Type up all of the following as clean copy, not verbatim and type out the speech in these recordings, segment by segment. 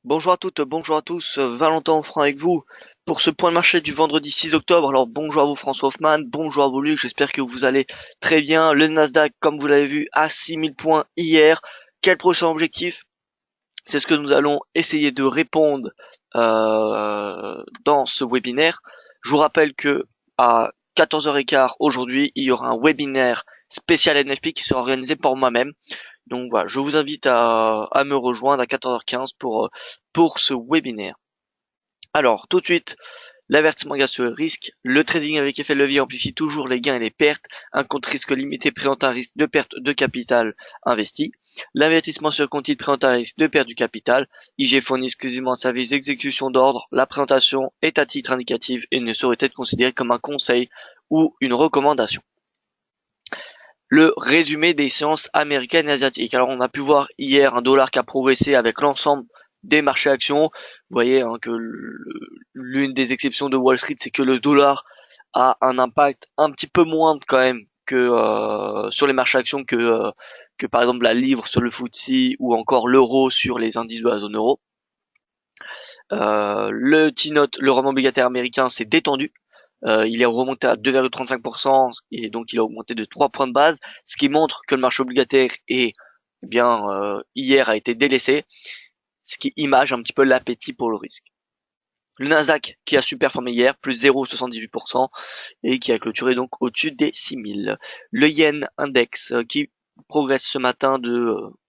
Bonjour à toutes, bonjour à tous, Valentin Offrant avec vous pour ce point de marché du vendredi 6 octobre. Alors bonjour à vous François Hoffman, bonjour à vous Luc, j'espère que vous allez très bien. Le Nasdaq, comme vous l'avez vu, à 6000 points hier. Quel prochain objectif? C'est ce que nous allons essayer de répondre dans ce webinaire. Je vous rappelle que à 14h15 aujourd'hui, il y aura un webinaire spécial NFP qui sera organisé par moi-même. Donc voilà, je vous invite à me rejoindre à 14h15 pour ce webinaire. Alors, tout de suite, l'avertissement gage sur le risque. Le trading avec effet de levier amplifie toujours les gains et les pertes. Un compte risque limité présente un risque de perte de capital investi. L'investissement sur compte titre présente un risque de perte du capital. IG fournit exclusivement un service d'exécution d'ordre. La présentation est à titre indicatif et ne saurait être considérée comme un conseil ou une recommandation. Le résumé des séances américaines et asiatiques. Alors on a pu voir hier un dollar qui a progressé avec l'ensemble des marchés actions. Vous voyez que l'une des exceptions de Wall Street, c'est que le dollar a un impact un petit peu moindre quand même que sur les marchés actions que par exemple la livre sur le FTSE ou encore l'euro sur les indices de la zone euro. Le T-note, le rendement obligataire américain, s'est détendu. Il est remonté à 2,35% et donc il a augmenté de 3 points de base, ce qui montre que le marché obligataire hier a été délaissé, ce qui image un petit peu l'appétit pour le risque. Le Nasdaq qui a performé hier, plus 0,78% et qui a clôturé donc au-dessus des 6000. Le Yen Index qui progresse ce matin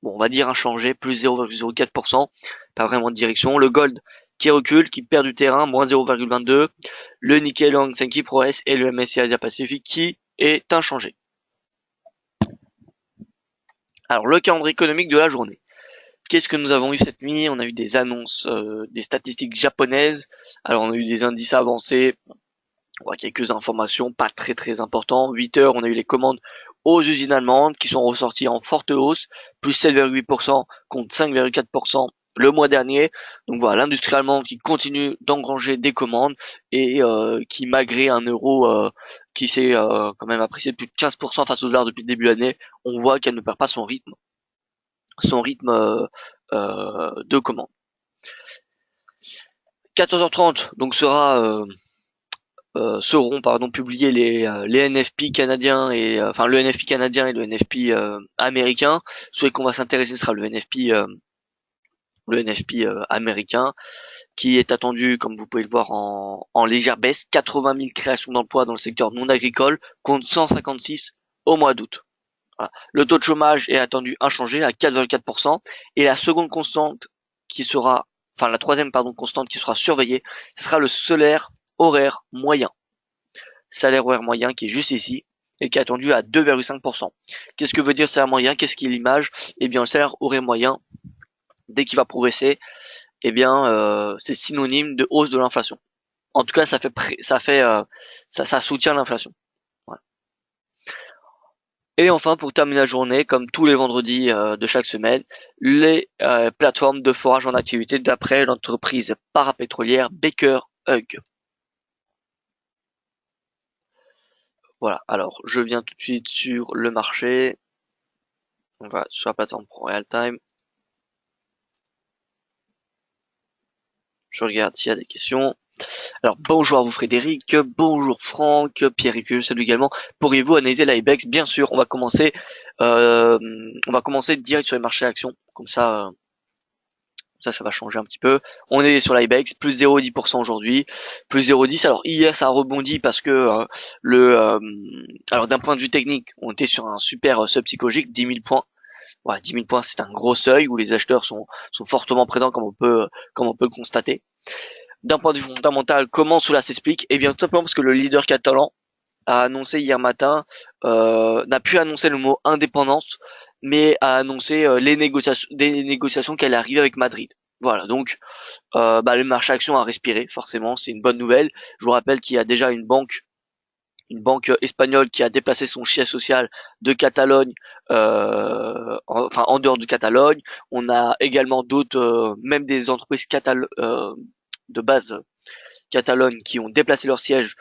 on va dire inchangé, plus 0,04%, pas vraiment de direction. Le Gold qui recule, qui perd du terrain, moins 0,22. Le Nikkei Hang Seng qui progresse et le MSCI Asia Pacific qui est inchangé. Alors le calendrier économique de la journée. Qu'est-ce que nous avons eu cette nuit? On a eu des annonces, des statistiques japonaises. Alors on a eu des indices avancés, quelques informations pas très très importantes. 8 heures, on a eu les commandes aux usines allemandes qui sont ressorties en forte hausse, plus 7,8% contre 5,4% le mois dernier. Donc voilà, l'industrie allemande qui continue d'engranger des commandes et qui malgré un euro qui s'est quand même apprécié de plus de 15% face au dollar depuis le début de l'année, on voit qu'elle ne perd pas son rythme de commande. 14h30 donc seront publiés les NFP canadiens et enfin le NFP canadien et le NFP américain. Celui qu'on va s'intéresser sera le NFP américain qui est attendu, comme vous pouvez le voir, en légère baisse. 80 000 créations d'emplois dans le secteur non agricole contre 156 au mois d'août. Voilà. Le taux de chômage est attendu inchangé à 4,4% et la seconde constante qui sera, enfin la troisième constante qui sera surveillée, ce sera le salaire horaire moyen. Salaire horaire moyen qui est juste ici et qui est attendu à 2,5%. Qu'est-ce que veut dire salaire moyen? Qu'est-ce qu'il image? Eh bien, le salaire horaire moyen, dès qu'il va progresser, c'est synonyme de hausse de l'inflation. En tout cas, ça soutient l'inflation. Ouais. Et enfin, pour terminer la journée, comme tous les vendredis de chaque semaine, les plateformes de forage en activité d'après l'entreprise parapétrolière Baker Hughes. Voilà, alors je viens tout de suite sur le marché. On va sur la plateforme Pro Real Time. Je regarde s'il y a des questions. Alors bonjour à vous Frédéric, bonjour Franck, Pierre-Yves, je salue également. Pourriez-vous analyser la IBEX? Bien sûr, on va commencer direct sur les marchés actions. Comme ça va changer un petit peu. On est sur l'IBEX, plus 0,10% aujourd'hui, plus 0,10. Alors hier ça a rebondi parce que alors d'un point de vue technique, on était sur un super seuil psychologique, 10 000 points. Voilà, 10 000 points, c'est un gros seuil où les acheteurs sont fortement présents comme on peut le constater. D'un point de vue fondamental, comment cela s'explique? Eh bien, tout simplement parce que le leader catalan a annoncé hier matin, n'a pu annoncer le mot indépendance, mais a annoncé des négociations qu'elle arrive avec Madrid. Voilà, donc le marché action a respiré, forcément, c'est une bonne nouvelle. Je vous rappelle qu'il y a déjà une banque espagnole qui a déplacé son siège social de Catalogne, en dehors de Catalogne. On a également d'autres, même des entreprises de base Catalogne qui ont déplacé leur siège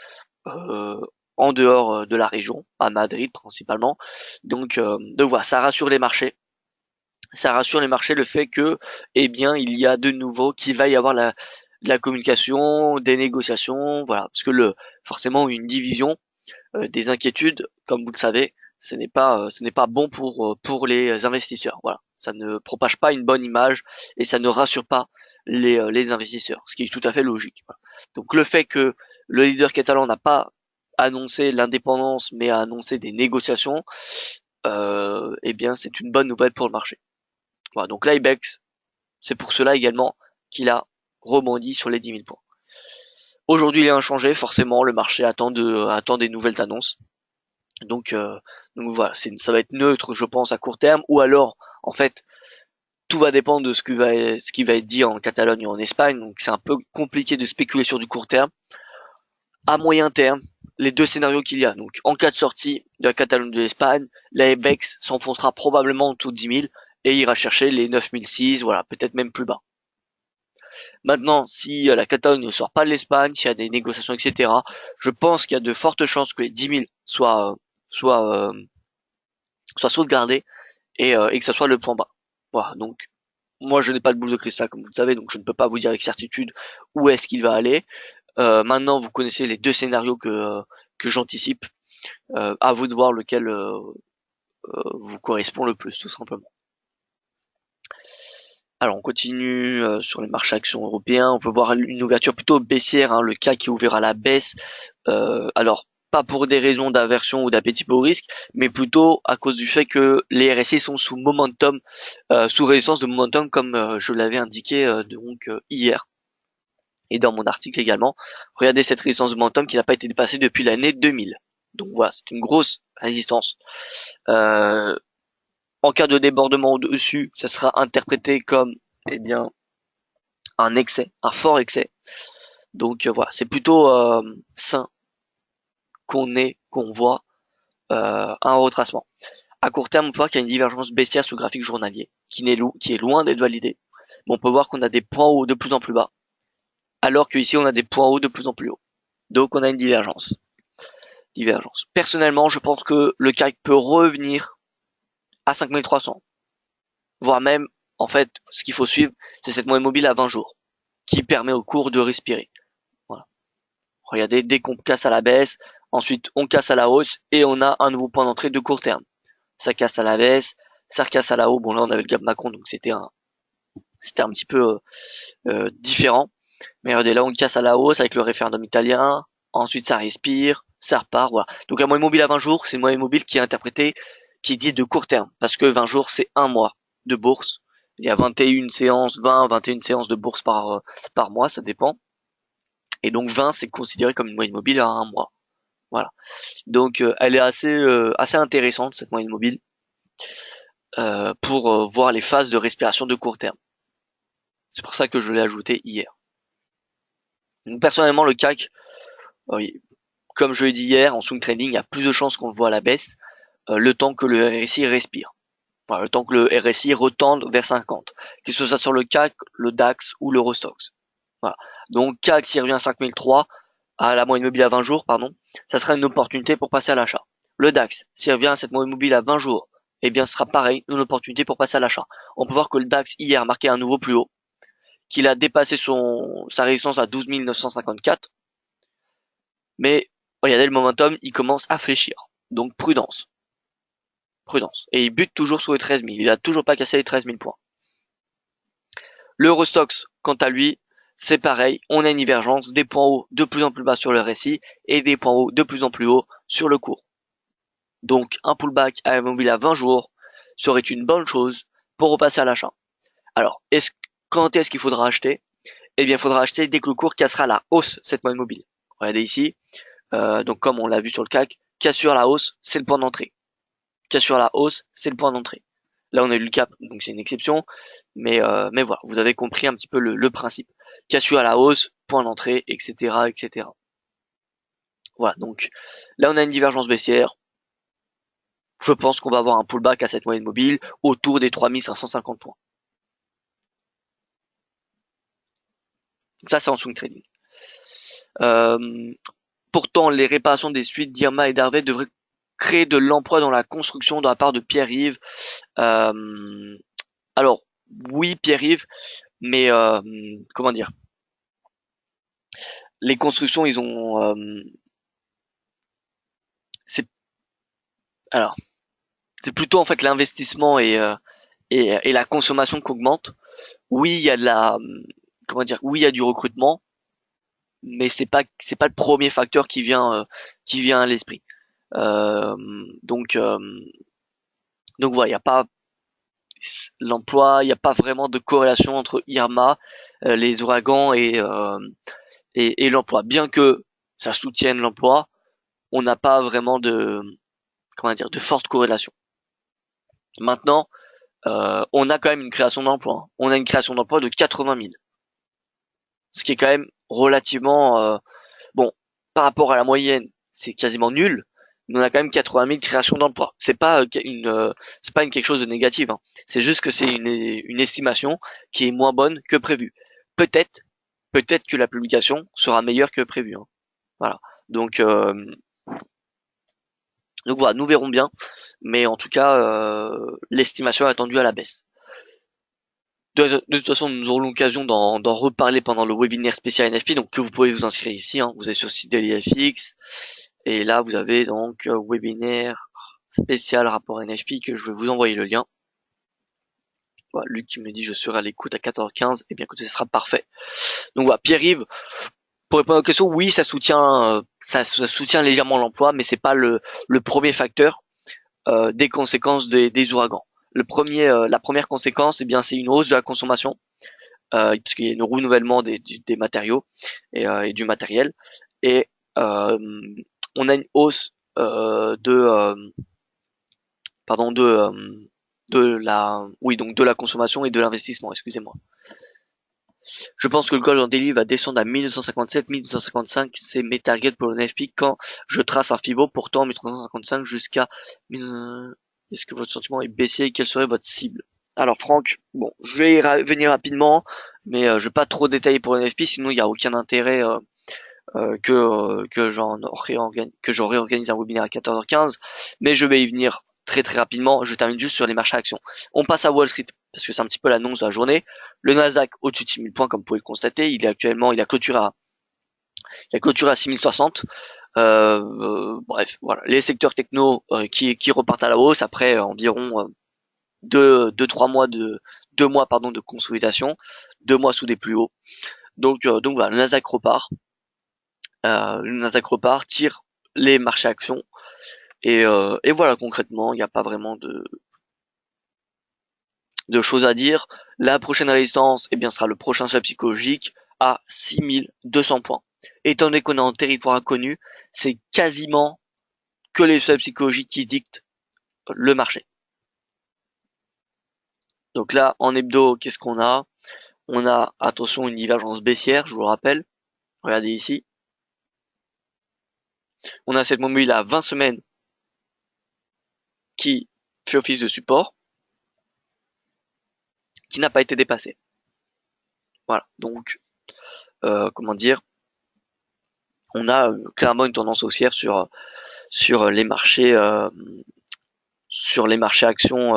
euh, en dehors de la région, à Madrid principalement. Donc voilà, ça rassure les marchés. Ça rassure les marchés le fait que, eh bien, il y a de nouveau qu'il va y avoir de la communication, des négociations, voilà, parce que forcément une division, des inquiétudes, comme vous le savez, ce n'est pas bon pour les investisseurs. Voilà, ça ne propage pas une bonne image et ça ne rassure pas les investisseurs, ce qui est tout à fait logique. Voilà. Donc le fait que le leader catalan n'a pas annoncé l'indépendance mais a annoncé des négociations, eh bien c'est une bonne nouvelle pour le marché. Voilà, donc l'IBEX, c'est pour cela également qu'il a rebondi sur les 10 000 points. Aujourd'hui, il est inchangé, forcément, le marché attend des nouvelles annonces. Donc, euh, donc voilà, ça va être neutre, je pense, à court terme, ou alors, en fait, tout va dépendre de ce qui va être dit en Catalogne et en Espagne. Donc, c'est un peu compliqué de spéculer sur du court terme. À moyen terme, les deux scénarios qu'il y a. Donc, en cas de sortie de la Catalogne de l'Espagne, la IBEX s'enfoncera probablement en dessous de 10 000 et ira chercher les 9 006, voilà, peut-être même plus bas. Maintenant, si la Catalogne ne sort pas de l'Espagne, s'il y a des négociations, etc., je pense qu'il y a de fortes chances que les 10 000 soient, soient sauvegardés et que ça soit le point bas. Voilà, donc moi je n'ai pas de boule de cristal comme vous le savez, donc je ne peux pas vous dire avec certitude où est-ce qu'il va aller. Maintenant, vous connaissez les deux scénarios que j'anticipe. À vous de voir lequel vous correspond le plus, tout simplement. Alors on continue sur les marchés actions européens. On peut voir une ouverture plutôt baissière, hein, le CAC qui est ouvert à la baisse. Alors pas pour des raisons d'aversion ou d'appétit pour risque, mais plutôt à cause du fait que les RSI sont sous momentum, sous résistance de momentum, comme je l'avais indiqué hier et dans mon article également. Regardez cette résistance de momentum qui n'a pas été dépassée depuis l'année 2000. Donc voilà, c'est une grosse résistance. Euh, En cas de débordement au-dessus, ça sera interprété comme, eh bien, un excès, un fort excès. Donc voilà, c'est plutôt sain qu'on voit un retracement. À court terme, on peut voir qu'il y a une divergence baissière sur le graphique journalier, qui est loin d'être validée. Mais on peut voir qu'on a des points hauts de plus en plus bas, alors qu'ici on a des points hauts de plus en plus hauts. Donc on a une divergence. Personnellement, je pense que le CAC peut revenir à 5300, voire même, en fait, ce qu'il faut suivre, c'est cette moyenne mobile à 20 jours, qui permet au cours de respirer. Voilà. Regardez, dès qu'on casse à la baisse, ensuite on casse à la hausse et on a un nouveau point d'entrée de court terme. Ça casse à la baisse, ça recasse à la hausse. Bon là on avait le gap Macron donc c'était un petit peu différent. Mais regardez là on casse à la hausse avec le référendum italien. Ensuite ça respire, ça repart. Voilà. Donc la moyenne mobile à 20 jours, c'est une moyenne mobile qui est interprétée, qui dit de court terme, parce que 20 jours c'est un mois de bourse. Il y a 21 séances, 21 séances de bourse par mois, ça dépend. Et donc 20 c'est considéré comme une moyenne mobile à un mois. Voilà. Donc elle est assez intéressante cette moyenne mobile pour voir les phases de respiration de court terme. C'est pour ça que je l'ai ajouté hier. Donc, personnellement le CAC, oui, comme je l'ai dit hier, en swing trading, il y a plus de chances qu'on le voit à la baisse le temps que le RSI respire. Voilà, le temps que le RSI retende vers 50. Que ce soit sur le CAC, le DAX ou l'Eurostoxx. Voilà. Donc CAC s'il revient à 5003, à la moyenne mobile à 20 jours, pardon, ça sera une opportunité pour passer à l'achat. Le DAX, s'il revient à cette moyenne mobile à 20 jours, eh bien ce sera pareil, une opportunité pour passer à l'achat. On peut voir que le DAX hier a marqué un nouveau plus haut, qu'il a dépassé sa résistance à 12 954, mais regardez le momentum, il commence à fléchir. Donc prudence. Prudence. Et il bute toujours sous les 13 000. Il a toujours pas cassé les 13 000 points. L'Eurostoxx, quant à lui, c'est pareil. On a une divergence, des points hauts de plus en plus bas sur le RSI et des points hauts de plus en plus hauts sur le cours. Donc, un pullback à la mobile à 20 jours serait une bonne chose pour repasser à l'achat. Alors, quand est-ce qu'il faudra acheter? Eh bien, il faudra acheter dès que le cours cassera la hausse, cette moyenne mobile. Regardez ici. Donc, comme on l'a vu sur le CAC, cassure la hausse, c'est le point d'entrée. Cassure la hausse, c'est le point d'entrée. Là, on a eu le cap, donc c'est une exception. Mais voilà, vous avez compris un petit peu le principe. Cassure à la hausse, point d'entrée, etc., etc. Voilà, donc là, on a une divergence baissière. Je pense qu'on va avoir un pullback à cette moyenne mobile autour des 3550 points. Donc ça, c'est en swing trading. Pourtant, les réparations des suites d'Irma et d'Harvey devraient créer de l'emploi dans la construction de la part de Pierre-Yves. Alors, oui, Pierre-Yves, mais comment dire, les constructions, ils ont, c'est, alors, c'est plutôt en fait l'investissement et la consommation qui augmente. Oui, il y a de la, comment dire, oui, il y a du recrutement, mais c'est pas le premier facteur qui vient à l'esprit. Euh, donc, euh, donc voilà, il y a pas l'emploi, il n'y a pas vraiment de corrélation entre Irma, les ouragans et l'emploi. Bien que ça soutienne l'emploi, on n'a pas vraiment de, comment dire, de forte corrélation. Maintenant, on a quand même une création d'emploi. On a une création d'emploi de 80 000, ce qui est quand même relativement bon par rapport à la moyenne, c'est quasiment nul. Mais on a quand même 80 000 créations d'emplois. C'est pas une quelque chose de négatif, hein. C'est juste que c'est une estimation qui est moins bonne que prévu. Peut-être, peut-être que la publication sera meilleure que prévu, hein. Voilà. Donc, euh, donc voilà, nous verrons bien. Mais en tout cas, l'estimation est attendue à la baisse. De toute façon, nous aurons l'occasion d'en reparler pendant le webinaire spécial NFP, donc que vous pouvez vous inscrire ici, hein. Vous êtes sur le site de l'IFX, et là vous avez donc webinaire spécial rapport NFP que je vais vous envoyer le lien. Voilà, Luc qui me dit je serai à l'écoute à 14h15, et bien écoutez, ce sera parfait. Donc voilà, Pierre-Yves, pour répondre aux questions, oui, ça soutient légèrement l'emploi, mais c'est pas le premier facteur des conséquences des ouragans. La première conséquence, eh bien, c'est une hausse de la consommation parce qu'il y a un renouvellement des matériaux et du matériel. Et euh, on a une hausse pardon, donc de la consommation et de l'investissement, excusez-moi. Je pense que le Golden Daily va descendre à 1957, 1955, c'est mes targets pour le NFP quand je trace un FIBO, pourtant 1355 jusqu'à... Est-ce que votre sentiment est baissier et quelle serait votre cible? Alors Franck, bon, je vais y venir rapidement, mais je vais pas trop détailler pour le NFP, sinon il n'y a aucun intérêt que j'aurais organisé un webinaire à 14h15, mais je vais y venir très très rapidement. Je termine juste sur les marchés actions. On passe à Wall Street parce que c'est un petit peu l'annonce de la journée. Le Nasdaq au-dessus de 6000 points, comme vous pouvez le constater, il a clôturé à 6060. Bref, voilà, les secteurs techno qui repartent à la hausse après environ 2 mois pardon de consolidation, 2 mois sous des plus hauts. Donc voilà, le Nasdaq repart, tire les marchés actions et voilà concrètement, il n'y a pas vraiment de choses à dire. La prochaine résistance, eh bien, sera le prochain seuil psychologique à 6200 points. Étant donné qu'on est en territoire inconnu, c'est quasiment que les seuils psychologiques qui dictent le marché. Donc là, en hebdo, qu'est-ce qu'on a? On a, attention, une divergence baissière, je vous le rappelle. Regardez ici. On a cette mobile à 20 semaines qui fait office de support, qui n'a pas été dépassée. Voilà. Donc, comment dire, on a clairement une tendance haussière sur sur les marchés actions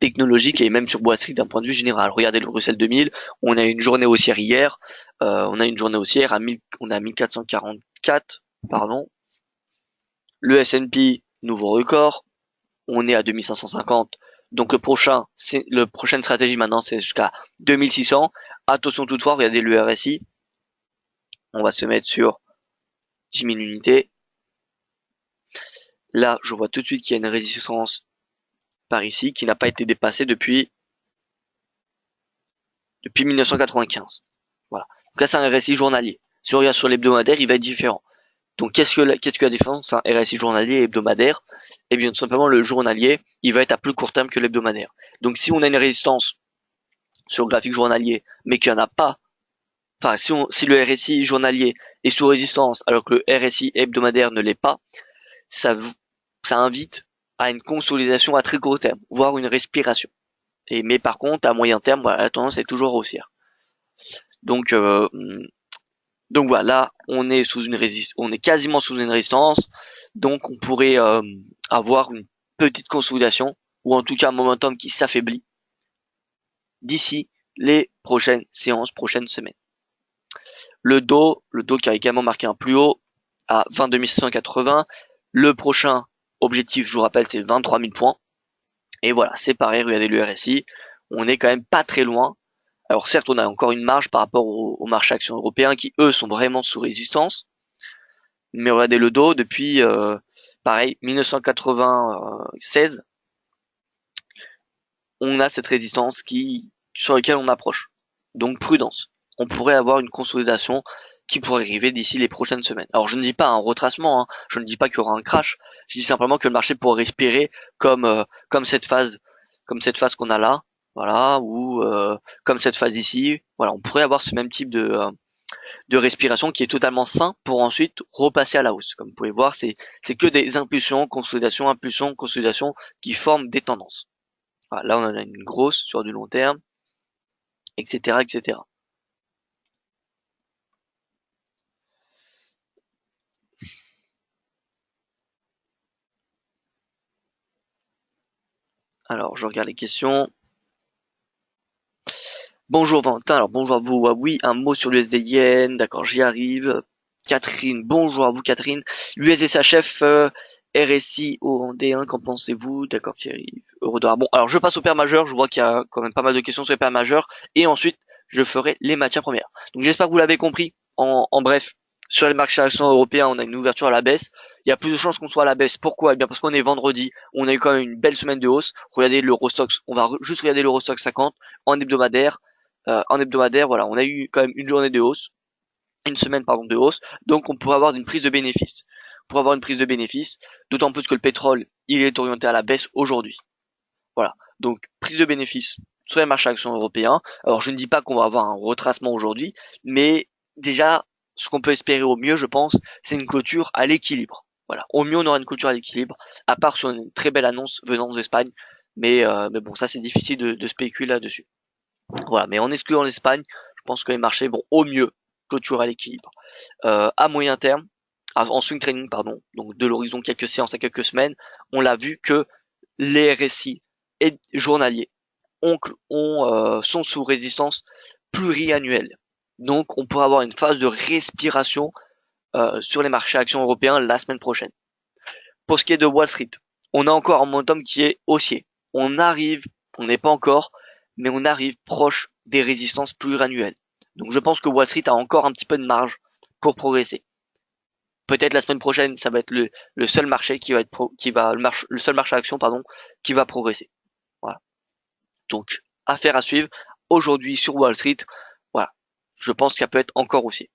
technologiques et même sur Wall Street d'un point de vue général. Regardez le Russell 2000, on a une journée haussière hier, on a une journée haussière on a 1444, pardon. Le S&P nouveau record, on est à 2550. Donc le prochaine stratégie maintenant c'est jusqu'à 2600. Attention toutefois, regardez le RSI, on va se mettre sur 10 000 unités. Là, je vois tout de suite qu'il y a une résistance par ici qui n'a pas été dépassée depuis 1995. Voilà. Donc là, c'est un RSI journalier. Si on regarde sur l'hebdomadaire, il va être différent. Donc qu'est-ce que la différence entre un RSI journalier et hebdomadaire? Eh bien, tout simplement, le journalier, il va être à plus court terme que l'hebdomadaire. Donc si on a une résistance sur le graphique journalier, mais qu'il n'y en a pas, enfin, si le RSI journalier est sous résistance alors que le RSI hebdomadaire ne l'est pas, ça, ça invite à une consolidation à très court terme, voire une respiration. Mais par contre, à moyen terme, voilà, la tendance est toujours haussière. Donc, euh, donc voilà, là, on est quasiment sous une résistance, donc on pourrait avoir une petite consolidation ou en tout cas un momentum qui s'affaiblit d'ici les prochaines séances, prochaines semaines. Le dos qui a également marqué un plus haut à 22 680. Le prochain objectif, je vous rappelle, c'est 23 000 points. Et voilà, c'est pareil, regardez le RSI, on est quand même pas très loin. Alors certes, on a encore une marge par rapport au marché actions européens qui, eux, sont vraiment sous résistance. Mais regardez le dos, depuis, pareil, 1996, on a cette résistance sur laquelle on approche. Donc prudence. On pourrait avoir une consolidation qui pourrait arriver d'ici les prochaines semaines. Alors je ne dis pas un retracement, hein, je ne dis pas qu'il y aura un crash, je dis simplement que le marché pourrait respirer comme cette phase qu'on a là, voilà, ou comme cette phase ici, voilà, on pourrait avoir ce même type de respiration qui est totalement sain pour ensuite repasser à la hausse. Comme vous pouvez voir, c'est que des impulsions, impulsions, consolidation qui forment des tendances. Voilà, là on en a une grosse sur du long terme, etc., etc. Alors je regarde les questions. Bonjour Valentin, alors bonjour à vous. Ah oui, un mot sur l'USD Yen, d'accord, j'y arrive. Catherine, bonjour à vous Catherine. L'USD s'achève, RSI au D1, qu'en pensez-vous? D'accord, Thierry. Euro-dollar. Bon, alors je passe au pair majeur, je vois qu'il y a quand même pas mal de questions sur les paires majeures, et ensuite je ferai les matières premières. Donc j'espère que vous l'avez compris. En bref, sur les marchés actions européens, on a une ouverture à la baisse. Il y a plus de chances qu'on soit à la baisse. Pourquoi? Eh bien parce qu'on est vendredi, on a eu quand même une belle semaine de hausse. Regardez l'Eurostoxx, on va juste regarder l'Eurostoxx 50 en hebdomadaire. Voilà, on a eu quand même une journée de hausse, une semaine pardon de hausse, donc on pourrait avoir une prise de bénéfice. Pour avoir une prise de bénéfice, d'autant plus que le pétrole, il est orienté à la baisse aujourd'hui. Voilà, donc prise de bénéfice sur les marchés actions européens. Alors je ne dis pas qu'on va avoir un retracement aujourd'hui, mais déjà, ce qu'on peut espérer au mieux, je pense, c'est une clôture à l'équilibre. Voilà, au mieux on aura une clôture à l'équilibre, à part sur une très belle annonce venant d'Espagne, mais bon, ça c'est difficile de spéculer là-dessus. Voilà, mais en excluant l'Espagne, je pense que les marchés vont au mieux clôturer à l'équilibre. À moyen terme, en swing trading, pardon, donc de l'horizon quelques séances à quelques semaines, on l'a vu que les RSI et journaliers sont sous résistance pluriannuelle. Donc on pourrait avoir une phase de respiration sur les marchés actions européens la semaine prochaine. Pour ce qui est de Wall Street, on a encore un momentum qui est haussier. On n'est pas encore, mais on arrive proche des résistances pluriannuelles. Donc je pense que Wall Street a encore un petit peu de marge pour progresser. Peut-être la semaine prochaine, ça va être le seul marché qui va être le seul marché action pardon qui va progresser. Voilà. Donc affaire à suivre. Aujourd'hui sur Wall Street, voilà. Je pense qu'il peut être encore haussier.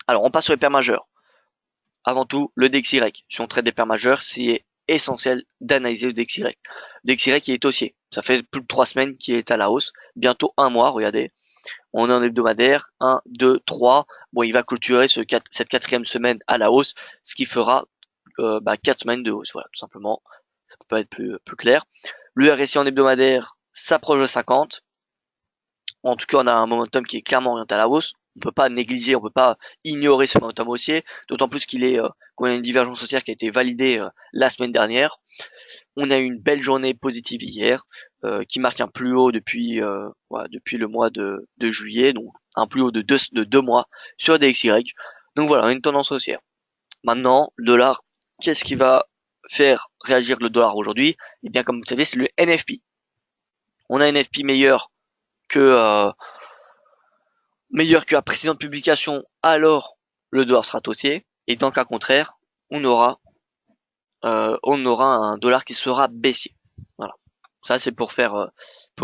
Alors on passe sur les paires majeures. Avant tout, le DXY. Si on traite des paires majeures, c'est essentiel d'analyser le DXY. Le DXY qui est haussier. Ça fait plus de 3 semaines qu'il est à la hausse. Bientôt un mois, regardez. On est en hebdomadaire. 1, 2, 3. Bon, il va clôturer cette quatrième semaine à la hausse, ce qui fera 4 semaines de hausse. Voilà, tout simplement. Ça peut pas être plus clair. Le RSI en hebdomadaire s'approche de 50. En tout cas, on a un momentum qui est clairement orienté à la hausse. On peut pas négliger, on peut pas ignorer ce momentum haussier, d'autant plus qu'on a une divergence haussière qui a été validée la semaine dernière. On a eu une belle journée positive hier, qui marque un plus haut depuis le mois de juillet, donc un plus haut de deux mois sur DXY. Donc voilà, une tendance haussière. Maintenant, le dollar, qu'est-ce qui va faire réagir le dollar aujourd'hui? Eh bien, comme vous savez, c'est le NFP. On a un NFP que meilleur que la précédente publication, alors le dollar sera haussier. Et dans le cas contraire, on aura un dollar qui sera baissier. Voilà. Ça c'est pour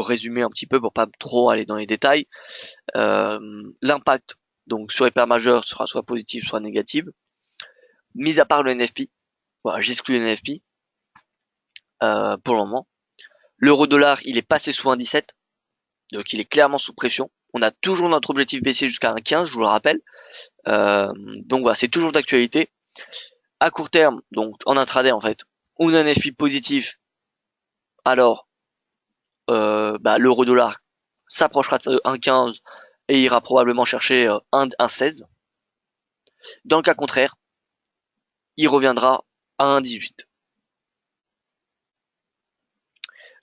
résumer un petit peu, pour pas trop aller dans les détails. L'impact donc sur les paires majeures sera soit positif, soit négatif. Mis à part le NFP, voilà, j'exclus le NFP pour le moment. L'euro dollar, il est passé sous 1,17, donc il est clairement sous pression. On a toujours notre objectif baissier jusqu'à 1,15, je vous le rappelle. Donc voilà, c'est toujours d'actualité. À court terme, donc en intraday en fait, on a un FI positif, alors l'euro dollar s'approchera de 1,15 et ira probablement chercher 1,16. Dans le cas contraire, il reviendra à 1,18.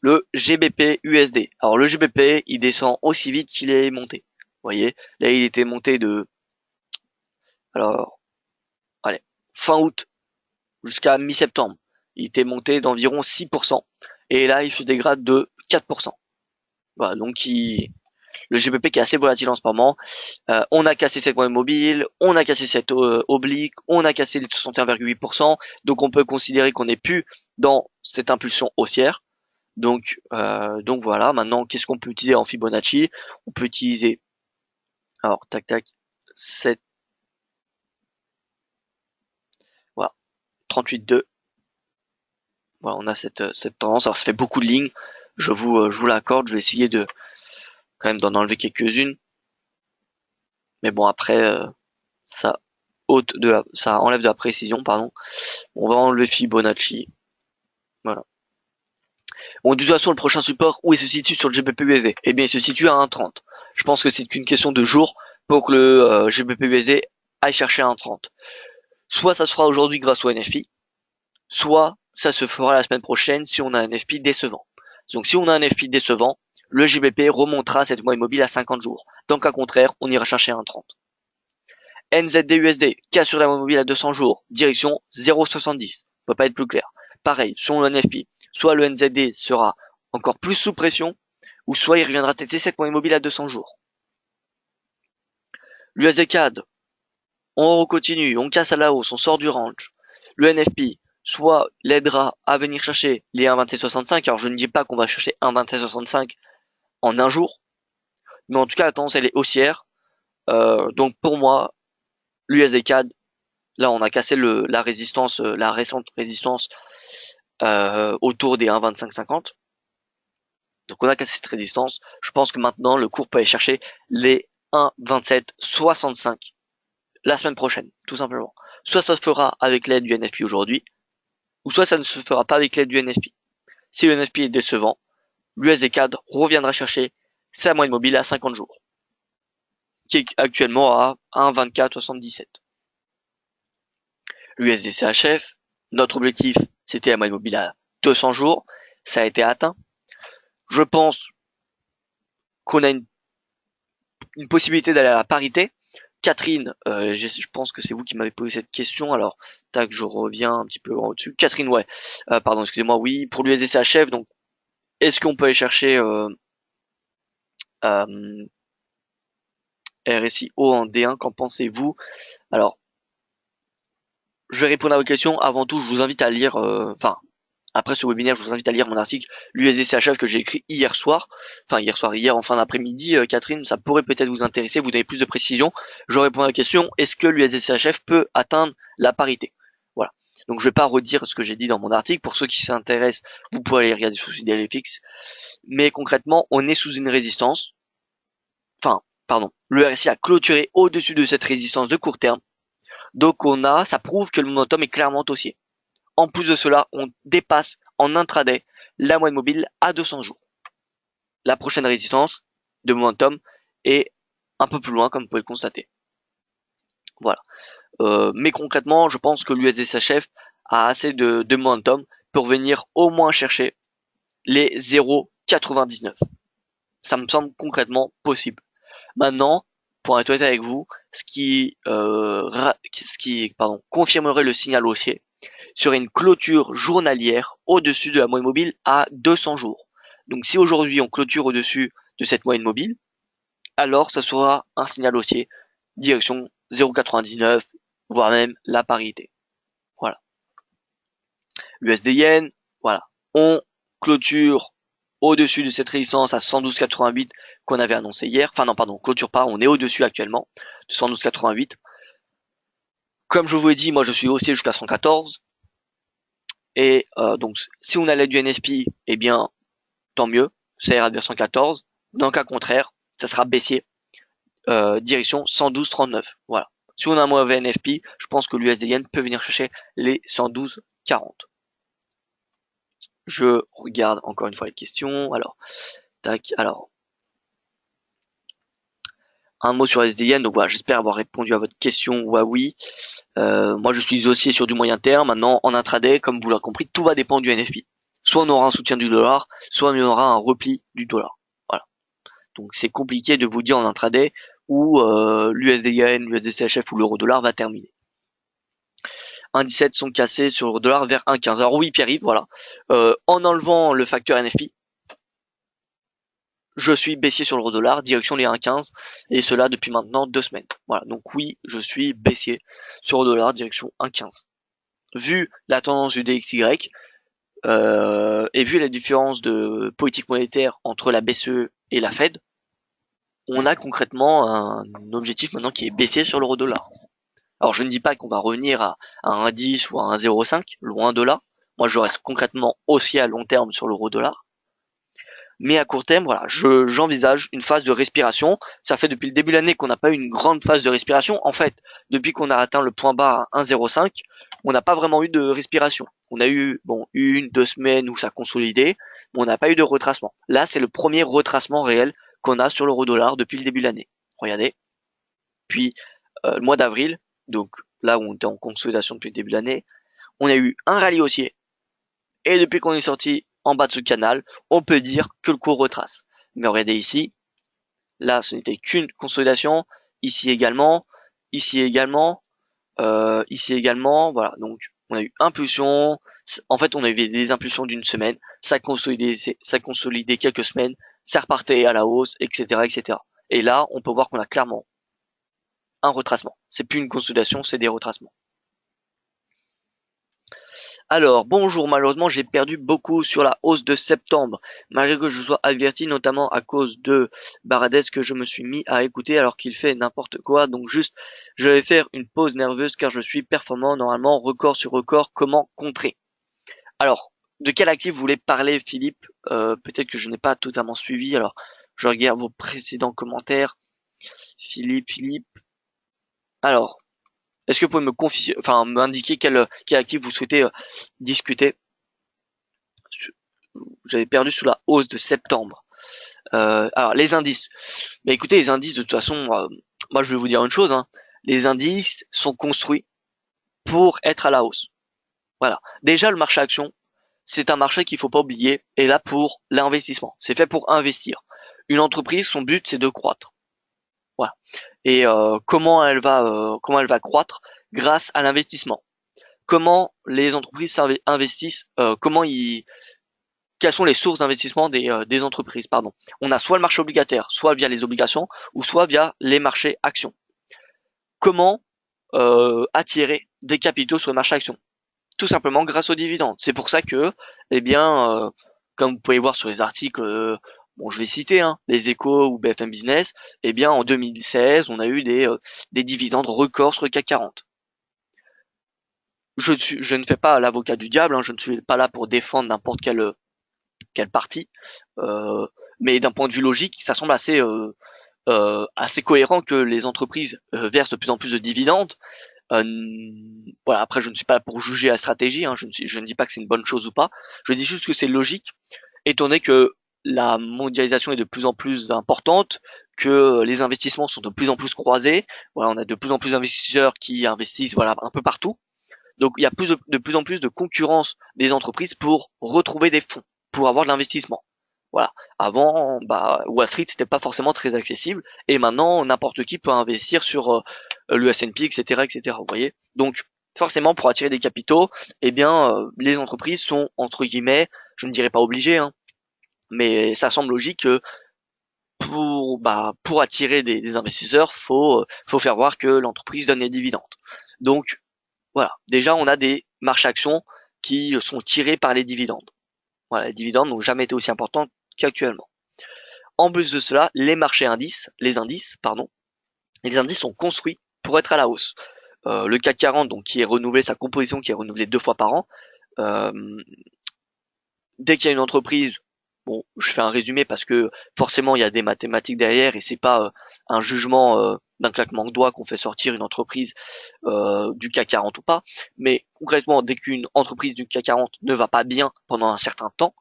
le GBP USD. Alors le GBP, il descend aussi vite qu'il est monté. Vous voyez, là il était monté de, alors, allez, fin août jusqu'à mi-septembre. Il était monté d'environ 6%. Et là, il se dégrade de 4%. Voilà, donc le GBP qui est assez volatile en ce moment. On a cassé cette moyenne mobile, on a cassé cette oblique, on a cassé les 61,8%. Donc on peut considérer qu'on n'est plus dans cette impulsion haussière. Donc voilà, maintenant qu'est-ce qu'on peut utiliser en Fibonacci? On peut utiliser, alors tac tac, 7, voilà, 38,2. Voilà, on a cette tendance. Alors ça fait beaucoup de lignes, je vous l'accorde, je vais essayer de quand même d'en enlever quelques-unes. Mais bon après ça ça enlève de la précision, pardon. On va enlever Fibonacci. Voilà. Bon, de toute façon, le prochain support, où il se situe sur le GBP-USD? Eh bien, il se situe à 1,30. Je pense que c'est qu'une question de jours pour que le GBP-USD aille chercher 1,30. Soit ça se fera aujourd'hui grâce au NFP, soit ça se fera la semaine prochaine si on a un NFP décevant. Donc si on a un NFP décevant, le GBP remontera cette moyenne mobile à 50 jours. Dans le cas contraire, on ira chercher 1,30. NZD-USD, casse sur la moyenne mobile à 200 jours, direction 0,70. Peut pas être plus clair. Pareil, selon le NFP, soit le NZD sera encore plus sous pression, ou soit il reviendra tester cette moyenne mobile à 200 jours. L'USD CAD, on continue, on casse à la hausse, on sort du range. Le NFP, soit l'aidera à venir chercher les 1,2765, alors je ne dis pas qu'on va chercher 1,2765 en un jour, mais en tout cas la tendance elle est haussière. Donc pour moi, l'USD CAD, là on a cassé la résistance, la récente résistance autour des 1,2550. Donc on a cassé cette résistance. Je pense que maintenant le cours peut aller chercher les 1,2765 la semaine prochaine, tout simplement. Soit ça se fera avec l'aide du NFP aujourd'hui, ou soit ça ne se fera pas avec l'aide du NFP. Si le NFP est décevant, l'USD CAD reviendra chercher sa moyenne mobile à 50 jours, qui est actuellement à 1,2477. L'USD CHF, notre objectif, c'était la moyenne mobile à 200 jours, ça a été atteint. Je pense qu'on a une possibilité d'aller à la parité. Catherine, je pense que c'est vous qui m'avez posé cette question. Alors, tac, je reviens un petit peu au-dessus. Catherine, ouais. Pardon, excusez-moi. Oui, pour l'USD CHF, donc, est-ce qu'on peut aller chercher RSI haut en D1? Qu'en pensez-vous? Alors, je vais répondre à vos questions. Avant tout, je vous invite à lire, après ce webinaire, je vous invite à lire mon article l'USD CHF que j'ai écrit hier soir. Enfin, hier en fin d'après-midi, Catherine, ça pourrait peut-être vous intéresser, vous donner plus de précision. Je réponds à la question, est-ce que l'USD CHF peut atteindre la parité? Voilà. Donc je vais pas redire ce que j'ai dit dans mon article. Pour ceux qui s'intéressent, vous pouvez aller regarder sous IDLFX. Mais concrètement, on est sous une résistance. Enfin, pardon. Le RSI a clôturé au-dessus de cette résistance de court terme. Donc ça prouve que le momentum est clairement haussier. En plus de cela, on dépasse en intraday la moyenne mobile à 200 jours. La prochaine résistance de momentum est un peu plus loin, comme vous pouvez le constater. Voilà. Mais concrètement, je pense que l'USD CHF a assez de momentum pour venir au moins chercher les 0,99. Ça me semble concrètement possible. Maintenant, pour être honnête avec vous, ce qui confirmerait le signal haussier serait une clôture journalière au-dessus de la moyenne mobile à 200 jours. Donc si aujourd'hui on clôture au-dessus de cette moyenne mobile, alors ça sera un signal haussier, direction 0,99, voire même la parité. Voilà. L'USD Yen, voilà. On clôture au-dessus de cette résistance à 112,88 qu'on avait annoncé hier. Enfin non, pardon, clôture pas, on est au-dessus actuellement de 112,88. Comme je vous l'ai dit, moi je suis haussier jusqu'à 114. Et donc si on a l'aide du NFP, eh bien tant mieux, ça ira vers 114. Dans le cas contraire, ça sera baissier, direction 112,39. Voilà. Si on a un mauvais NFP, je pense que l'USD Yen peut venir chercher les 112,40. Je regarde encore une fois les questions. Alors, tac, alors. Un mot sur SDN, donc voilà, j'espère avoir répondu à votre question, oui. Moi je suis haussier sur du moyen terme, maintenant en intraday, comme vous l'avez compris, tout va dépendre du NFP. soit on aura un soutien du dollar, soit on aura un repli du dollar. Voilà. Donc c'est compliqué de vous dire en intraday où l'USD-Yen, l'USD-CHF ou l'euro-dollar va terminer. 1,17 sont cassés sur l'euro-dollar vers 1,15. Alors oui, Pierre-Yves, voilà. En enlevant le facteur NFP, je suis baissier sur l'euro-dollar, direction les 1,15, et cela depuis maintenant 2 semaines. Voilà, donc oui, je suis baissier sur l'euro-dollar, direction 1,15. Vu la tendance du DXY, et vu la différence de politique monétaire entre la BCE et la Fed, on a concrètement un objectif maintenant qui est baissier sur l'euro-dollar. Alors je ne dis pas qu'on va revenir à 1,10 ou à 1,05, loin de là. Moi je reste concrètement haussier à long terme sur l'euro-dollar. Mais à court terme, voilà, j'envisage une phase de respiration. Ça fait depuis le début de l'année qu'on n'a pas eu une grande phase de respiration. En fait, depuis qu'on a atteint le point bas à 1,05, on n'a pas vraiment eu de respiration. On a eu, bon, 1, 2 semaines où ça consolidait, mais on n'a pas eu de retracement. Là, c'est le premier retracement réel qu'on a sur l'euro-dollar depuis le début de l'année. Regardez. Puis, le mois d'avril, donc là où on était en consolidation depuis le début de l'année, on a eu un rallye haussier. Et depuis qu'on est sorti en bas de ce canal, on peut dire que le cours retrace. Mais regardez ici, là ce n'était qu'une consolidation, ici également, ici également, ici également, voilà, donc on a eu impulsion, en fait on avait des impulsions d'une semaine, ça consolidait quelques semaines, ça repartait à la hausse, etc., etc. Et là, on peut voir qu'on a clairement un retracement. C'est plus une consolidation, c'est des retracements. Alors, bonjour, malheureusement j'ai perdu beaucoup sur la hausse de septembre, malgré que je sois averti notamment à cause de Baradez que je me suis mis à écouter alors qu'il fait n'importe quoi, donc juste je vais faire une pause nerveuse car je suis performant normalement, record sur record, comment contrer? Alors, de quel actif vous voulez parler Philippe? Peut-être que je n'ai pas totalement suivi, alors je regarde vos précédents commentaires. Philippe. Alors, est-ce que vous pouvez me confier, enfin m'indiquer quel actif vous souhaitez discuter? Vous avez perdu sous la hausse de septembre. Alors les indices. Mais écoutez, les indices de toute façon, moi je vais vous dire une chose. Hein. Les indices sont construits pour être à la hausse. Voilà. Déjà le marché action, c'est un marché qu'il faut pas oublier. Et là pour l'investissement, c'est fait pour investir. Une entreprise, son but c'est de croître. Voilà. Et comment elle va croître grâce à l'investissement. Comment les entreprises investissent, quelles sont les sources d'investissement des entreprises, pardon. On a soit le marché obligataire, soit via les obligations, ou soit via les marchés actions. Comment attirer des capitaux sur le marché actions? Tout simplement grâce aux dividendes. C'est pour ça que, eh bien, comme vous pouvez voir sur les articles, bon, je vais citer, hein, les Échos ou BFM Business, eh bien, en 2016, on a eu des dividendes records sur le CAC 40. Je ne fais pas l'avocat du diable, hein, je ne suis pas là pour défendre n'importe quelle partie, euh, mais d'un point de vue logique, ça semble assez cohérent que les entreprises versent de plus en plus de dividendes. Euh, voilà, après je ne suis pas là pour juger la stratégie, hein, je ne dis pas que c'est une bonne chose ou pas, je dis juste que c'est logique, étant donné que la mondialisation est de plus en plus importante, que les investissements sont de plus en plus croisés, voilà, on a de plus en plus d'investisseurs qui investissent voilà un peu partout, donc il y a de plus en plus de concurrence des entreprises pour retrouver des fonds, pour avoir de l'investissement. Voilà. Avant, bah, Wall Street c'était pas forcément très accessible, et maintenant n'importe qui peut investir sur le S&P, etc., etc. Vous voyez. Donc forcément pour attirer des capitaux, eh bien les entreprises sont entre guillemets, je ne dirais pas obligées, hein, mais ça semble logique que pour attirer des investisseurs, faut faire voir que l'entreprise donne des dividendes. Donc voilà, déjà on a des marchés actions qui sont tirés par les dividendes. Voilà, les dividendes n'ont jamais été aussi importants qu'actuellement. En plus de cela, les indices, pardon, les indices sont construits pour être à la hausse. Le CAC 40, donc qui est renouvelé, sa composition qui est renouvelée 2 fois par an. Euh, Dès qu'il y a une entreprise, bon, je fais un résumé parce que forcément il y a des mathématiques derrière et c'est pas un jugement d'un claquement de doigts qu'on fait sortir une entreprise du CAC 40 ou pas, mais concrètement dès qu'une entreprise du CAC 40 ne va pas bien pendant un certain temps,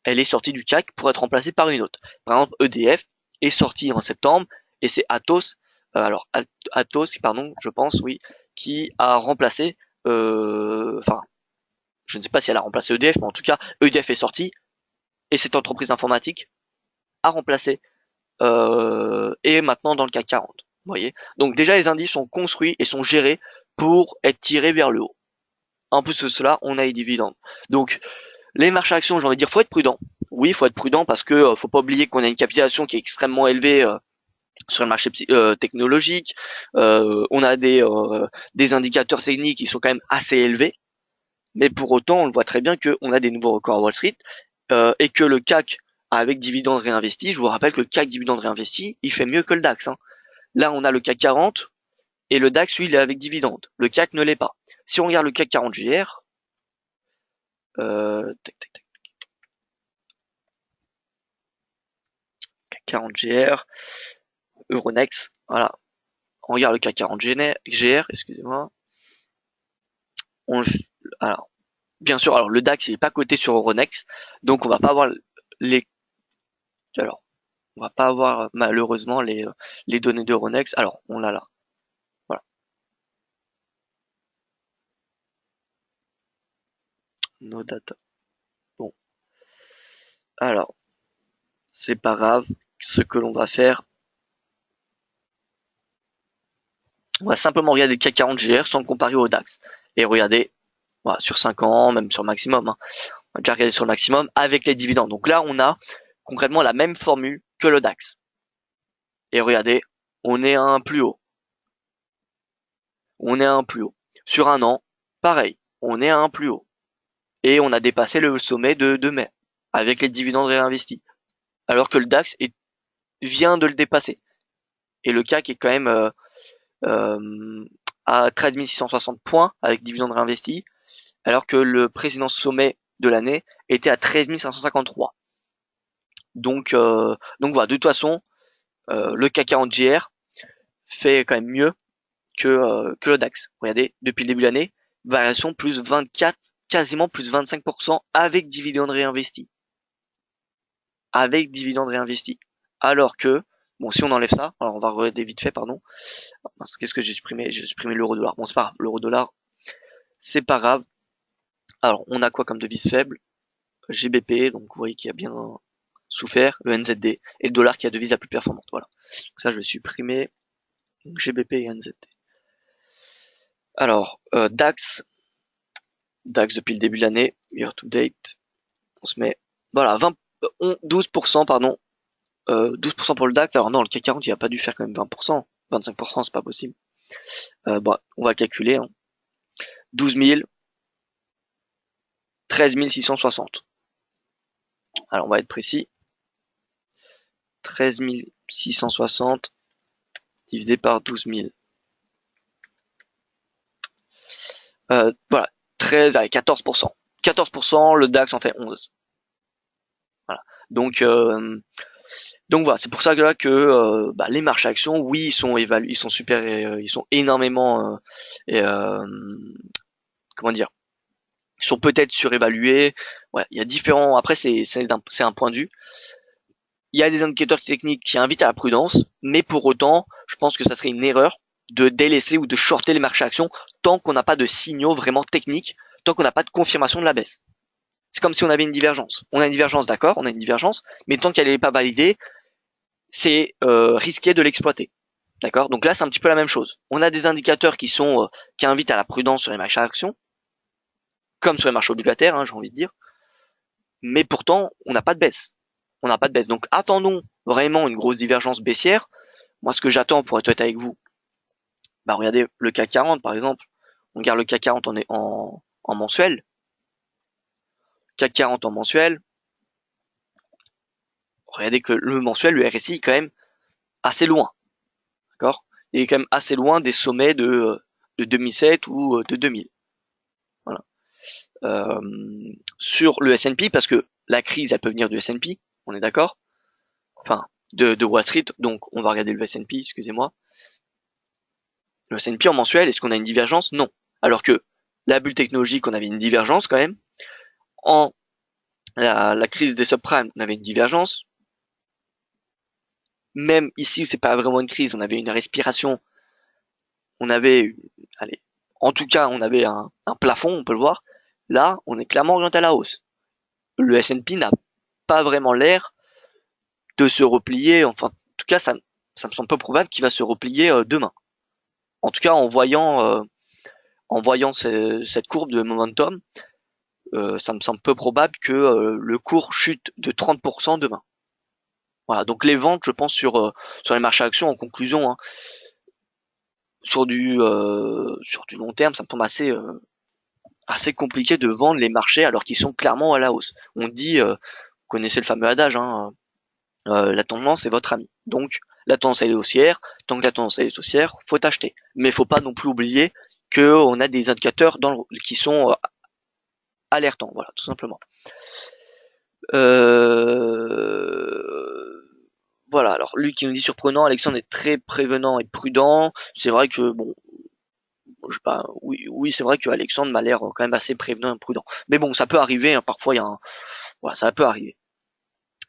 elle est sortie du CAC pour être remplacée par une autre. Par exemple, EDF est sortie en septembre et c'est Atos, pardon, je pense, oui, qui a remplacé, enfin, Je ne sais pas si elle a remplacé EDF, mais en tout cas, EDF est sorti et cette entreprise informatique a remplacé et maintenant dans le CAC 40. Vous voyez. Donc déjà, les indices sont construits et sont gérés pour être tirés vers le haut. En plus de cela, on a les dividendes. Donc les marchés actions, j'ai envie de dire, faut être prudent. Oui, il faut être prudent parce que faut pas oublier qu'on a une capitalisation qui est extrêmement élevée sur le marché technologique. On a des indicateurs techniques qui sont quand même assez élevés. Mais pour autant, on le voit très bien qu'on a des nouveaux records à Wall Street et que le CAC avec dividendes réinvestis, je vous rappelle que le CAC dividendes réinvestis, il fait mieux que le DAX. Hein. Là, on a le CAC 40 et le DAX, lui, il est avec dividendes. Le CAC ne l'est pas. Si on regarde le CAC 40 JR, tac, tac, tac, CAC 40 GR, Euronext, voilà. On regarde le CAC 40 GR, excusez-moi. Alors, bien sûr, alors le DAX, il est pas coté sur Euronext, donc on va pas avoir les, alors, on va pas avoir malheureusement les données d'Euronext. Alors, on l'a là. Voilà. Nos data. Bon. Alors, c'est pas grave. Ce que l'on va faire, on va simplement regarder le CAC 40 GR sans le comparer au DAX. Et regarder, voilà, sur 5 ans, même sur maximum. Hein. On va déjà regarder sur le maximum avec les dividendes. Donc là, on a concrètement la même formule que le DAX. Et regardez, on est à un plus haut. On est à un plus haut. Sur un an, pareil, on est à un plus haut. Et on a dépassé le sommet de mai avec les dividendes réinvestis. Alors que le DAX vient de le dépasser. Et le CAC est quand même à 13 660 points avec dividendes réinvestis, alors que le précédent sommet de l'année était à 13 553. Donc voilà, de toute façon, le CAC 40 JR fait quand même mieux que le DAX. Regardez, depuis le début de l'année, variation plus 24, quasiment plus 25% avec dividendes réinvestis. Avec dividendes réinvestis. Alors que, bon, si on enlève ça, alors on va regarder vite fait, pardon. Qu'est-ce que j'ai supprimé? J'ai supprimé l'euro-dollar. Bon, c'est pas grave, l'euro-dollar, c'est pas grave. Alors, on a quoi comme devise faible? GBP, donc vous voyez qu'il a bien souffert, le NZD, et le dollar qui est la devise la plus performante. Voilà. Donc ça, je vais supprimer. Donc, GBP et NZD. Alors, DAX depuis le début de l'année, year to date, on se met, voilà, 12%, pardon, 12% pour le DAX. Alors non, le CAC 40, il a pas dû faire quand même 20%, 25%, c'est pas possible. On va calculer, hein. 12 000, 13 660. Alors, on va être précis. 13 660 divisé par 12 000. Voilà, 13, allez, 14%. 14%, le DAX en fait 11. Voilà. Donc voilà, c'est pour ça que les marchés actions, oui, ils sont évalués, ils sont super, ils sont énormément, comment dire, ils sont peut-être surévalués. Ouais, il y a différents. Après, c'est un point de vue. Il y a des indicateurs techniques qui invitent à la prudence, mais pour autant, je pense que ça serait une erreur de délaisser ou de shorter les marchés actions tant qu'on n'a pas de signaux vraiment techniques, tant qu'on n'a pas de confirmation de la baisse. C'est comme si on avait une divergence. On a une divergence, d'accord, on a une divergence, mais tant qu'elle n'est pas validée, c'est risqué de l'exploiter. D'accord. Donc là, c'est un petit peu la même chose. On a des indicateurs qui invitent à la prudence sur les marchés actions, comme sur les marchés obligataires, hein, j'ai envie de dire. Mais pourtant, on n'a pas de baisse. On n'a pas de baisse. Donc attendons vraiment une grosse divergence baissière. Moi, ce que j'attends pour être honnête avec vous, regardez le CAC 40 par exemple. On regarde le CAC 40 en mensuel. CAC 40 en mensuel. Regardez que le mensuel, le RSI est quand même assez loin. D'accord. Il est quand même assez loin des sommets de 2007 ou de 2000. Voilà. Sur le S&P, parce que la crise, elle peut venir du S&P, on est d'accord? Enfin, de Wall Street, donc on va regarder le S&P, excusez-moi. Le S&P en mensuel, est-ce qu'on a une divergence? Non. Alors que la bulle technologique, on avait une divergence quand même. En la crise des subprimes, on avait une divergence. Même ici, où c'est pas vraiment une crise, on avait une respiration. On avait, allez, en tout cas, on avait un plafond, on peut le voir. Là, on est clairement orienté à la hausse. Le S&P n'a pas vraiment l'air de se replier, enfin, en tout cas, ça me semble peu probable qu'il va se replier demain. En tout cas, en voyant cette courbe de momentum, ça me semble peu probable que le cours chute de 30% demain. Voilà, donc les ventes, je pense, sur les marchés actions, en conclusion, hein, sur du long terme, ça me semble assez compliqué de vendre les marchés alors qu'ils sont clairement à la hausse. On dit, vous connaissez le fameux adage, hein, la tendance est votre ami. Donc la tendance elle est haussière, tant que la tendance elle est haussière, faut acheter. Mais faut pas non plus oublier qu'on a des indicateurs qui sont alertants, voilà, tout simplement. Euh, Voilà, alors lui qui nous dit surprenant, Alexandre est très prévenant et prudent. C'est vrai que bon, je sais pas, oui, c'est vrai que Alexandre m'a l'air quand même assez prévenant et prudent. Mais bon, ça peut arriver, hein, parfois il y a voilà, ça peut arriver.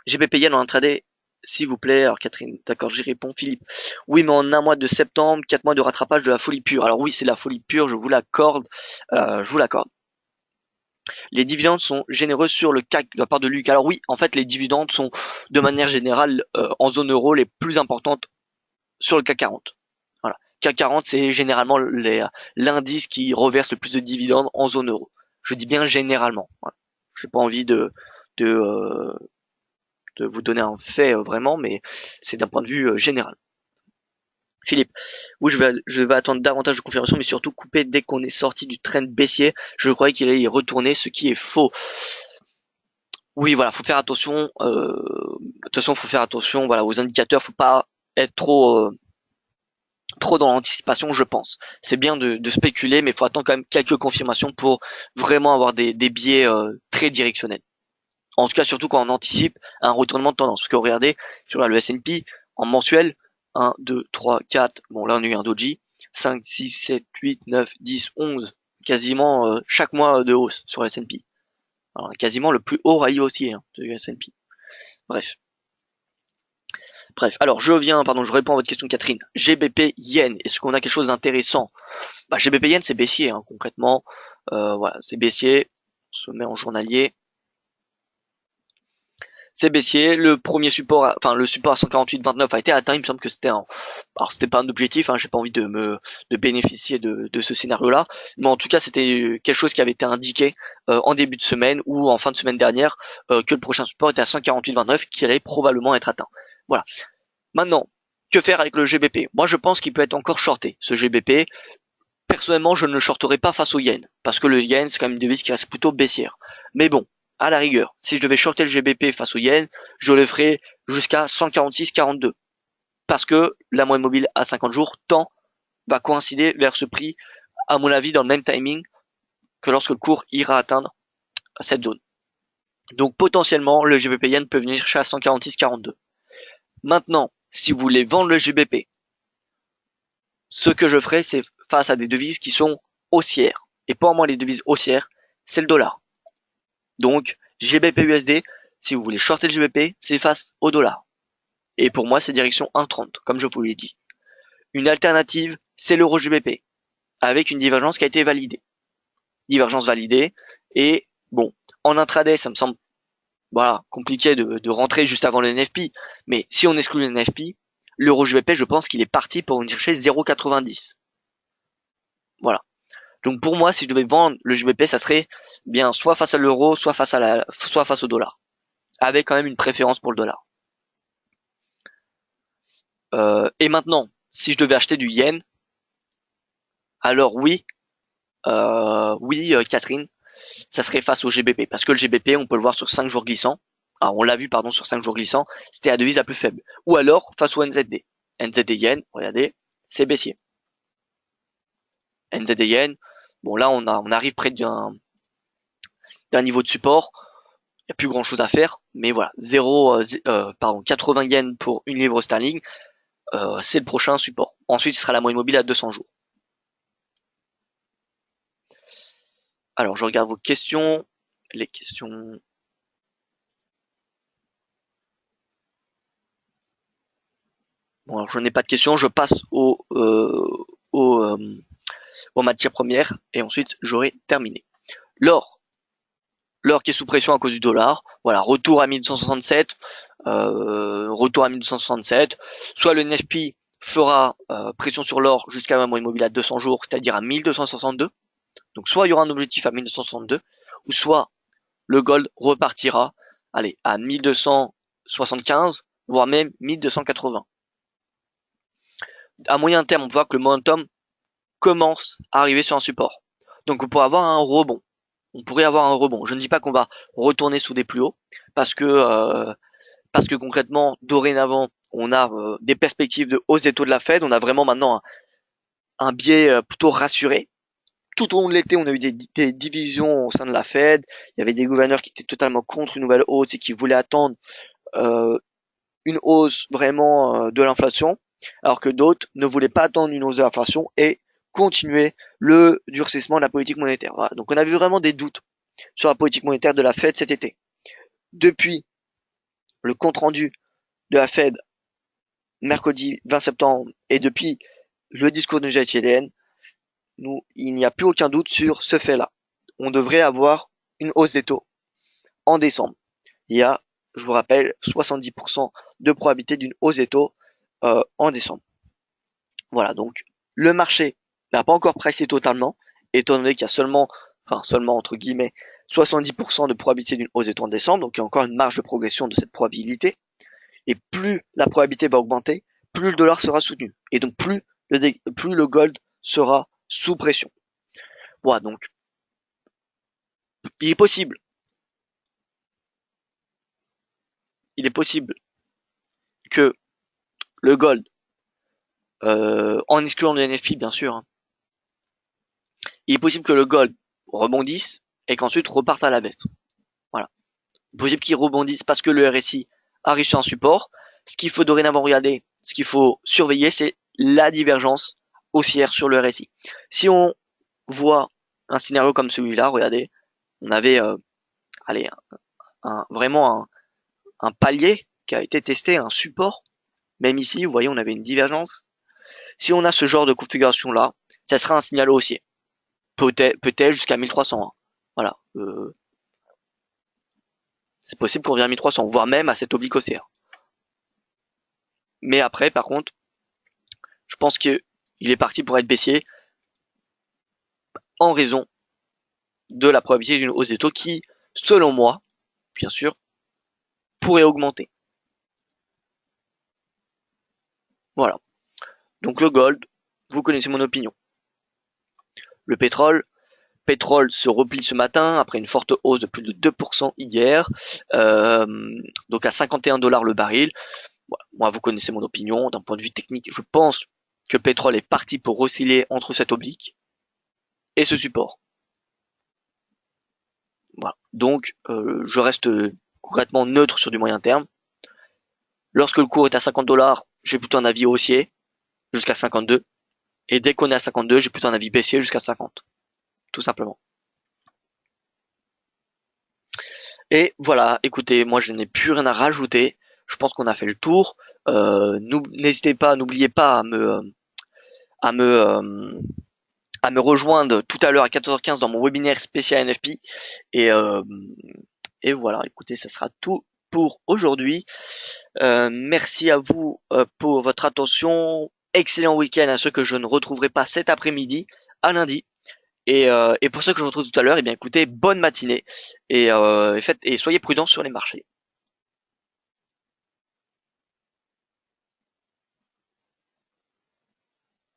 GBP Yen en intraday, s'il vous plaît. Alors Catherine, d'accord, j'y réponds. Philippe, oui, mais en un mois de septembre, 4 mois de rattrapage de la folie pure. Alors oui, c'est la folie pure, je vous l'accorde, je vous l'accorde. Les dividendes sont généreux sur le CAC de la part de Luc. Alors oui, en fait, les dividendes sont de manière générale en zone euro les plus importantes sur le CAC 40. Voilà. CAC 40, c'est généralement l'indice qui reverse le plus de dividendes en zone euro. Je dis bien généralement. Voilà. Je n'ai pas envie de, euh, de vous donner un fait vraiment, mais c'est d'un point de vue général. Philippe, oui, je vais attendre davantage de confirmation, mais surtout couper dès qu'on est sorti du trend baissier. Je croyais qu'il allait y retourner, ce qui est faux. Oui, voilà, faut faire attention. De toute façon, faut faire attention. Voilà, aux indicateurs, faut pas être trop dans l'anticipation, je pense. C'est bien de spéculer, mais il faut attendre quand même quelques confirmations pour vraiment avoir des biais très directionnels. En tout cas, surtout quand on anticipe un retournement de tendance. Parce que regardez, sur le S&P, en mensuel, 1, 2, 3, 4, bon là on a eu un doji, 5, 6, 7, 8, 9, 10, 11, quasiment chaque mois de hausse sur le S&P. Alors, quasiment le plus haut rallye haussier de S&P. Bref. Bref, alors je réponds à votre question Catherine. GBP Yen, est-ce qu'on a quelque chose d'intéressant? Bah, GBP Yen c'est baissier concrètement. Voilà, c'est baissier. On se met en journalier. C'est baissier. Le premier support, enfin le support à 148,29 a été atteint. Il me semble que alors c'était pas un objectif. J'ai pas envie de bénéficier de ce scénario-là, mais en tout cas c'était quelque chose qui avait été indiqué en début de semaine ou en fin de semaine dernière que le prochain support était à 148,29, qui allait probablement être atteint. Voilà. Maintenant, que faire avec le GBP? Moi, je pense qu'il peut être encore shorté. Ce GBP, personnellement, je ne le shorterai pas face au yen, parce que le yen, c'est quand même une devise qui reste plutôt baissière. Mais bon, à la rigueur, si je devais shorter le GBP face au yen, je le ferais jusqu'à 146,42. Parce que la moyenne mobile à 50 jours tend va coïncider vers ce prix, à mon avis, dans le même timing que lorsque le cours ira atteindre cette zone. Donc potentiellement, le GBP yen peut venir chercher à 146,42. Maintenant, si vous voulez vendre le GBP, ce que je ferai, c'est face à des devises qui sont haussières. Et pour moi, les devises haussières, c'est le dollar. Donc, GBP USD, si vous voulez shorter le GBP, c'est face au dollar. Et pour moi, c'est direction 1,30, comme je vous l'ai dit. Une alternative, c'est l'euro GBP, avec une divergence qui a été validée. Divergence validée, et bon, en intraday, ça me semble compliqué de rentrer juste avant le NFP, mais si on exclut le NFP, l'euro GBP, je pense qu'il est parti pour venir chercher 0,90. Voilà. Donc pour moi, si je devais vendre le GBP, ça serait bien soit face à l'euro, soit face au dollar, avec quand même une préférence pour le dollar. Et maintenant, si je devais acheter du yen, alors oui, Catherine, ça serait face au GBP, parce que le GBP, on peut le voir sur 5 jours glissants. Alors on l'a vu, pardon, sur 5 jours glissants, c'était la devise la plus faible. Ou alors face au NZD. NZD yen, regardez, c'est baissier. NZD yen, bon là on arrive près d'un niveau de support. Il n'y a plus grand chose à faire, mais voilà, 80 yens pour une livre sterling, c'est le prochain support. Ensuite, ce sera la moyenne mobile à 200 jours. Alors, je regarde vos questions. Les questions. Bon, alors je n'ai pas de questions, je passe aux matières premières et ensuite j'aurai terminé. L'or, l'or qui est sous pression à cause du dollar. Voilà, retour à 1267, retour à 1267. Soit le NFP fera pression sur l'or jusqu'à un moment immobile à 200 jours, c'est-à-dire à 1262. Donc soit il y aura un objectif à 1262, ou soit le gold repartira, allez, à 1275, voire même 1280. À moyen terme, on voit que le momentum commence à arriver sur un support. Donc on pourrait avoir un rebond. On pourrait avoir un rebond. Je ne dis pas qu'on va retourner sous des plus hauts, parce que concrètement, dorénavant, on a des perspectives de hausse des taux de la Fed. On a vraiment maintenant un biais plutôt rassuré. Tout au long de l'été, on a eu des divisions au sein de la Fed. Il y avait des gouverneurs qui étaient totalement contre une nouvelle hausse et qui voulaient attendre euh, une hausse vraiment de l'inflation, alors que d'autres ne voulaient pas attendre une hausse de l'inflation et continuer le durcissement de la politique monétaire. Voilà. Donc on a vu vraiment des doutes sur la politique monétaire de la Fed cet été. Depuis le compte rendu de la Fed mercredi 20 septembre et depuis le discours de Janet Yellen, il n'y a plus aucun doute sur ce fait-là. On devrait avoir une hausse des taux en décembre. Il y a, je vous rappelle, 70% de probabilité d'une hausse des taux en décembre. Voilà, donc le marché n'a pas encore pricé totalement, étant donné qu'il y a seulement entre guillemets, 70% de probabilité d'une hausse des taux en décembre, donc il y a encore une marge de progression de cette probabilité. Et plus la probabilité va augmenter, plus le dollar sera soutenu. Et donc plus le gold sera sous pression. Voilà, donc il est possible que le gold, en excluant le NFP bien sûr, hein, il est possible que le gold rebondisse et qu'ensuite reparte à la baisse. Voilà. Il est possible qu'il rebondisse parce que le RSI arrive sur un support. Ce qu'il faut dorénavant regarder, ce qu'il faut surveiller, c'est la divergence haussière sur le RSI. Si on voit un scénario comme celui-là, regardez, on avait allez, vraiment un palier qui a été testé, un support. Même ici, vous voyez, on avait une divergence. Si on a ce genre de configuration-là, ça sera un signal haussier. Peut-être jusqu'à 1300. Hein. Voilà. C'est possible qu'on vienne à 1300, voire même à cette oblique haussière. Mais après, par contre, je pense qu'il est parti pour être baissier en raison de la probabilité d'une hausse des taux qui, selon moi, bien sûr, pourrait augmenter. Voilà. Donc le gold, vous connaissez mon opinion. Le pétrole se replie ce matin après une forte hausse de plus de 2% hier, donc à 51 $ le baril. Voilà. Moi, vous connaissez mon opinion. D'un point de vue technique, je pense que le pétrole est parti pour osciller entre cette oblique et ce support. Voilà. Donc, je reste concrètement neutre sur du moyen terme. Lorsque le cours est à 50 $, j'ai plutôt un avis haussier jusqu'à 52. Et dès qu'on est à 52, j'ai plutôt un avis baissier jusqu'à 50. Tout simplement. Et voilà, écoutez, moi je n'ai plus rien à rajouter. Je pense qu'on a fait le tour. N'hésitez pas, n'oubliez pas à me, à me rejoindre tout à l'heure à 14h15 dans mon webinaire spécial NFP. Et, euh, et voilà, écoutez, ça sera tout pour aujourd'hui. Merci à vous pour votre attention. Excellent week-end à ceux que je ne retrouverai pas cet après-midi, à lundi. Et pour ceux que je retrouve tout à l'heure, eh bien écoutez, bonne matinée et soyez prudents sur les marchés.